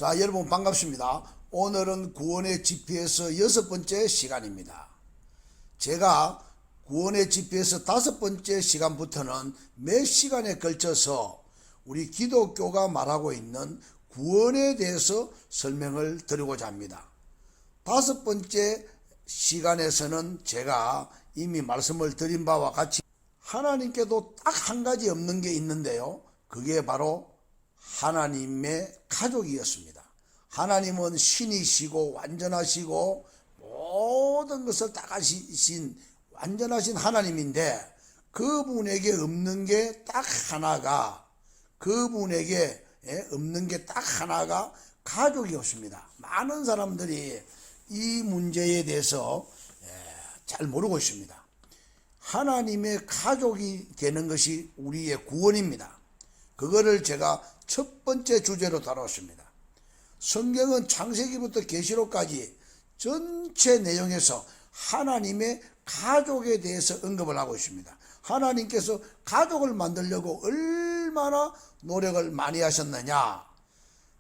자, 여러분 반갑습니다. 오늘은 구원의 GPS 6번째 시간입니다. 제가 구원의 GPS 5번째 시간부터는 몇 시간에 걸쳐서 우리 기독교가 말하고 있는 구원에 대해서 설명을 드리고자 합니다. 5번째 시간에서는 제가 이미 말씀을 드린 바와 같이 하나님께도 딱 한 가지 없는 게 있는데요. 그게 바로 하나님의 가족이었습니다. 하나님은 신이시고 완전하시고 모든 것을 다 가지신 완전하신 하나님인데 그분에게 없는 게 딱 하나가 그분에게 없는 게 딱 하나가 가족이었습니다. 많은 사람들이 이 문제에 대해서 잘 모르고 있습니다. 하나님의 가족이 되는 것이 우리의 구원입니다. 그거를 제가 첫 번째 주제로 다뤘습니다. 성경은 창세기부터 계시록까지 전체 내용에서 하나님의 가족에 대해서 언급을 하고 있습니다. 하나님께서 가족을 만들려고 얼마나 노력을 많이 하셨느냐.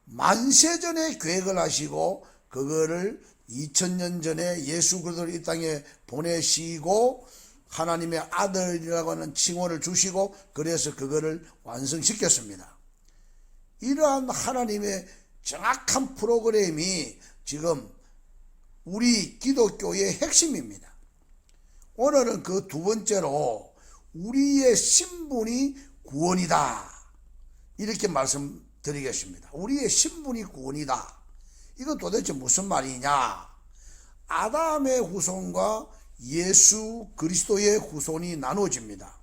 만세전에 계획을 하시고 그거를 2000년 전에 예수 그리스도를 이 땅에 보내시고 하나님의 아들이라고 하는 칭호를 주시고 그래서 그거를 완성시켰습니다. 이러한 하나님의 정확한 프로그램이 지금 우리 기독교의 핵심입니다. 오늘은 그 두 번째로 우리의 신분이 구원이다. 이렇게 말씀드리겠습니다. 우리의 신분이 구원이다. 이건 도대체 무슨 말이냐? 아담의 후손과 예수 그리스도의 후손이 나누어집니다.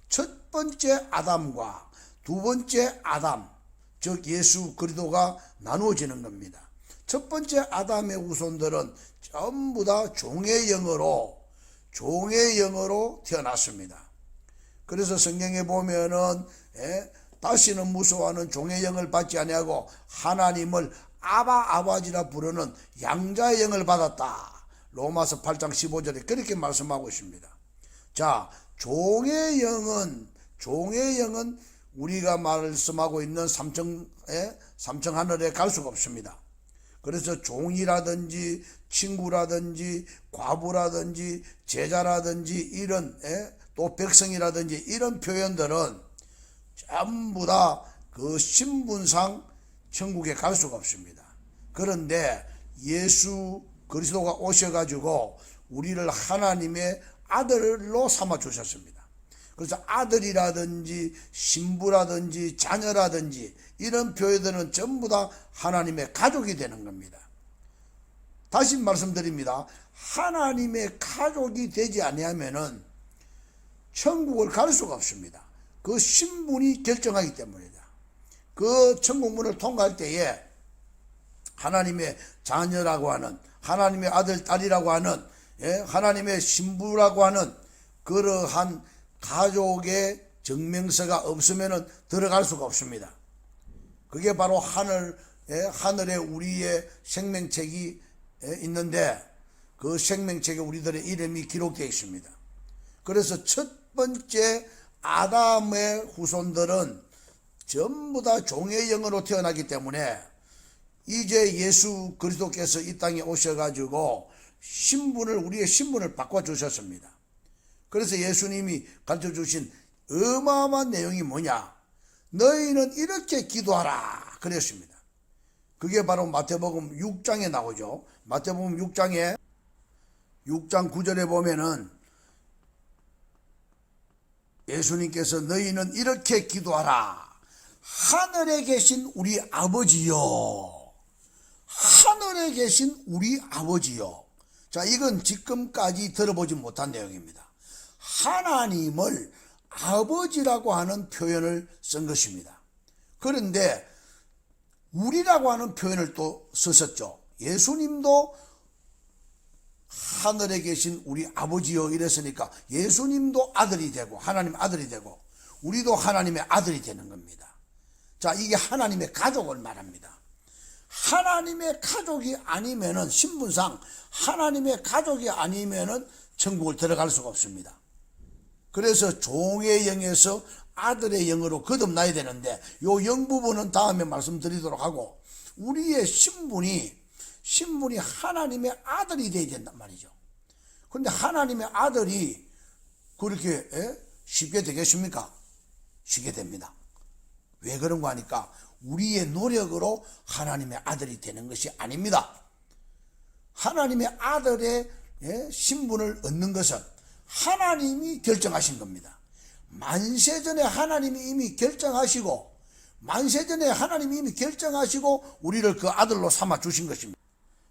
첫 번째 아담과 두 번째 아담, 즉 예수 그리스도가 나누어지는 겁니다. 첫 번째 아담의 후손들은 전부 다 종의 영으로 태어났습니다. 그래서 성경에 보면은 다시는 무서워하는 종의 영을 받지 아니하고 하나님을 아버지라 부르는 양자의 영을 받았다. 로마서 8장 15절에 그렇게 말씀하고 있습니다. 자, 종의 영은 우리가 말씀하고 있는 삼청 하늘에 갈 수가 없습니다. 그래서 종이라든지 친구라든지 과부라든지 제자라든지 이런 또 백성이라든지 이런 표현들은 전부 다 그 신분상 천국에 갈 수가 없습니다. 그런데 예수 그리스도가 오셔가지고 우리를 하나님의 아들로 삼아 주셨습니다. 그래서 아들이라든지 신부라든지 자녀라든지 이런 표현들은 전부 다 하나님의 가족이 되는 겁니다. 다시 말씀드립니다. 하나님의 가족이 되지 아니하면은 천국을 갈 수가 없습니다. 그 신분이 결정하기 때문이다. 그 천국문을 통과할 때에 하나님의 자녀라고 하는 하나님의 아들, 딸이라고 하는 하나님의 신부라고 하는 그러한 가족의 증명서가 없으면 들어갈 수가 없습니다. 그게 바로 하늘에 우리의 생명책이 있는데 그 생명책에 우리들의 이름이 기록되어 있습니다. 그래서 첫 번째 아담의 후손들은 전부 다 종의 영으로 태어나기 때문에 이제 예수 그리스도께서 이 땅에 오셔가지고 우리의 신분을 바꿔주셨습니다. 그래서 예수님이 가르쳐 주신 어마어마한 내용이 뭐냐? 너희는 이렇게 기도하라 그랬습니다. 그게 바로 마태복음 6장에 나오죠. 마태복음 6장 9절에 보면은 예수님께서 너희는 이렇게 기도하라. 하늘에 계신 우리 아버지요. 하늘에 계신 우리 아버지요. 자, 이건 지금까지 들어보지 못한 내용입니다. 하나님을 아버지라고 하는 표현을 쓴 것입니다. 그런데 우리라고 하는 표현을 또 썼었죠. 예수님도 하늘에 계신 우리 아버지요 이랬으니까 예수님도 아들이 되고 하나님 아들이 되고 우리도 하나님의 아들이 되는 겁니다. 자, 이게 하나님의 가족을 말합니다. 하나님의 가족이 아니면은 신분상 하나님의 가족이 아니면은 천국을 들어갈 수가 없습니다. 그래서 종의 영에서 아들의 영으로 거듭나야 되는데 요 영 부분은 다음에 말씀드리도록 하고 우리의 신분이 하나님의 아들이 되어야 된단 말이죠. 그런데 하나님의 아들이 그렇게 쉽게 되겠습니까? 쉽게 됩니다. 왜 그런가 하니까 우리의 노력으로 하나님의 아들이 되는 것이 아닙니다. 하나님의 아들의 신분을 얻는 것은 하나님이 결정하신 겁니다. 만세전에 하나님이 이미 결정하시고 우리를 그 아들로 삼아 주신 것입니다.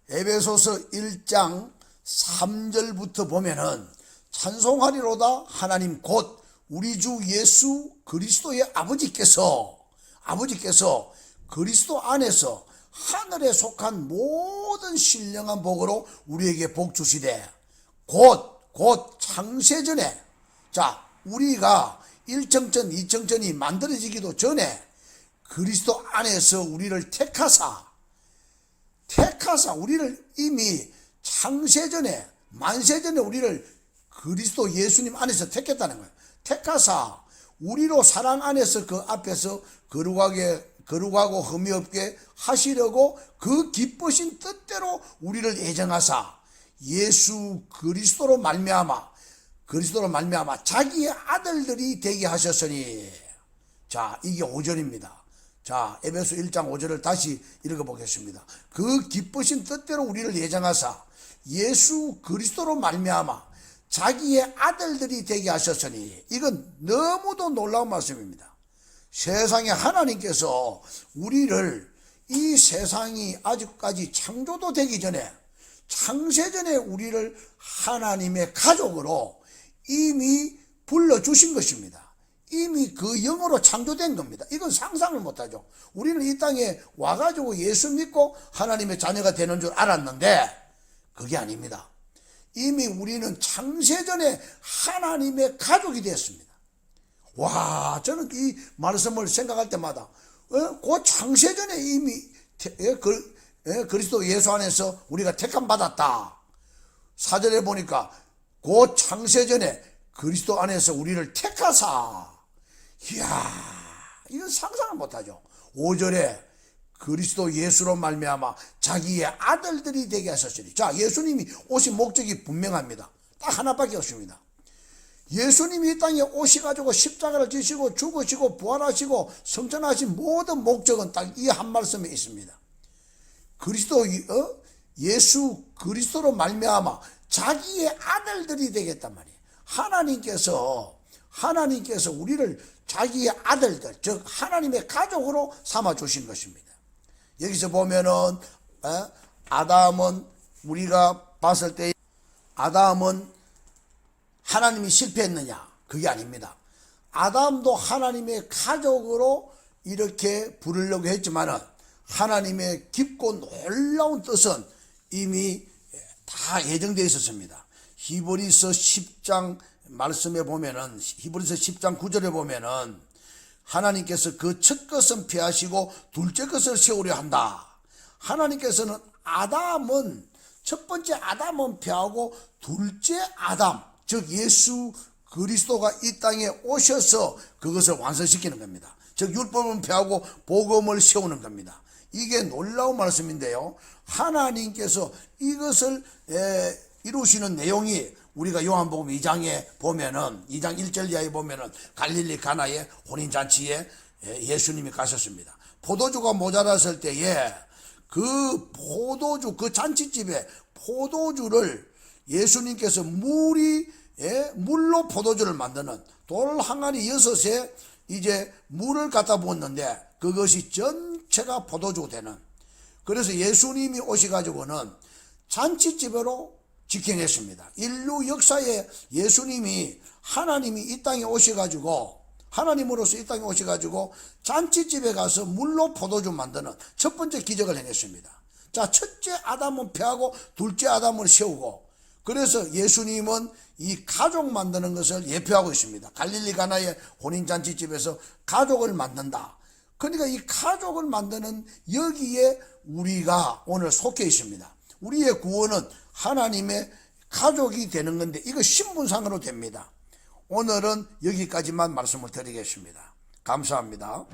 에베소서 1장 3절부터 보면은 찬송하리로다 하나님 곧 우리 주 예수 그리스도의 아버지께서 그리스도 안에서 하늘에 속한 모든 신령한 복으로 우리에게 복 주시되 곧 창세전에, 자, 우리가 1청천 2청천이 만들어지기도 전에 그리스도 안에서 우리를 택하사 우리를 이미 창세전에 만세전에 우리를 그리스도 예수님 안에서 택했다는 거예요. 택하사 우리로 사랑 안에서 그 앞에서 거룩하고 흠이 없게 하시려고 그 기쁘신 뜻대로 우리를 예정하사 예수 그리스도로 말미암아 자기의 아들들이 되게 하셨으니. 자, 이게 5절입니다. 자, 에베소 1장 5절을 다시 읽어보겠습니다. 그 기쁘신 뜻대로 우리를 예정하사 예수 그리스도로 말미암아 자기의 아들들이 되게 하셨으니. 이건 너무도 놀라운 말씀입니다. 세상에 하나님께서 우리를, 이 세상이 아직까지 창조도 되기 전에, 창세전에 우리를 하나님의 가족으로 이미 불러주신 것입니다. 이미 그 영으로 창조된 겁니다. 이건 상상을 못하죠. 우리는 이 땅에 와가지고 예수 믿고 하나님의 자녀가 되는 줄 알았는데 그게 아닙니다. 이미 우리는 창세전에 하나님의 가족이 되었습니다. 와, 저는 이 말씀을 생각할 때마다 그 창세전에 이미 그리스도 예수 안에서 우리가 택함 받았다. 4절에 보니까 그 창세전에 그리스도 안에서 우리를 택하사. 이야, 이건 상상을 못하죠. 5절에 그리스도 예수로 말미암아 자기의 아들들이 되게 하셨으니. 자, 예수님이 오신 목적이 분명합니다. 딱 하나밖에 없습니다. 예수님이 이 땅에 오셔가지고 십자가를 지시고 죽으시고 부활하시고 성천하신 모든 목적은 딱 이 한 말씀에 있습니다. 예수 그리스도로 말미암아 자기의 아들들이 되겠단 말이에요. 하나님께서 우리를 자기의 아들들, 즉 하나님의 가족으로 삼아 주신 것입니다. 여기서 보면은 아담은, 우리가 봤을 때 아담은 하나님이 실패했느냐? 그게 아닙니다. 아담도 하나님의 가족으로 이렇게 부르려고 했지만은 하나님의 깊고 놀라운 뜻은 이미 다 예정되어 있었습니다. 히브리서 10장 말씀에 보면은, 히브리서 10장 9절에 보면은 하나님께서 그 첫 것은 피하시고 둘째 것을 세우려 한다. 하나님께서는 첫 번째 아담은 피하고 둘째 아담, 즉 예수 그리스도가 이 땅에 오셔서 그것을 완성시키는 겁니다. 즉 율법은 피하고 복음을 세우는 겁니다. 이게 놀라운 말씀인데요, 하나님께서 이것을 이루시는 내용이 우리가 요한복음 2장에 보면은, 2장 1절 이하에 보면은 갈릴리 가나의 혼인잔치에 예수님이 가셨습니다. 포도주가 모자랐을 때에 그 잔치집에 포도주를 예수님께서 물로 포도주를 만드는 돌 항아리 6에 이제 물을 갖다 부었는데 그것이 전체가 포도주 되는, 그래서 예수님이 오셔가지고는 잔치집으로 직행했습니다. 인류 역사에 하나님이 이 땅에 오셔가지고, 하나님으로서 이 땅에 오셔가지고 잔치집에 가서 물로 포도주 만드는 첫 번째 기적을 행했습니다. 자, 첫째 아담은 폐하고 둘째 아담을 세우고, 그래서 예수님은 이 가족 만드는 것을 예표하고 있습니다. 갈릴리 가나의 혼인잔치집에서 가족을 만든다. 그러니까 이 가족을 만드는 여기에 우리가 오늘 속해 있습니다. 우리의 구원은 하나님의 가족이 되는 건데 이거 신분상으로 됩니다. 오늘은 여기까지만 말씀을 드리겠습니다. 감사합니다.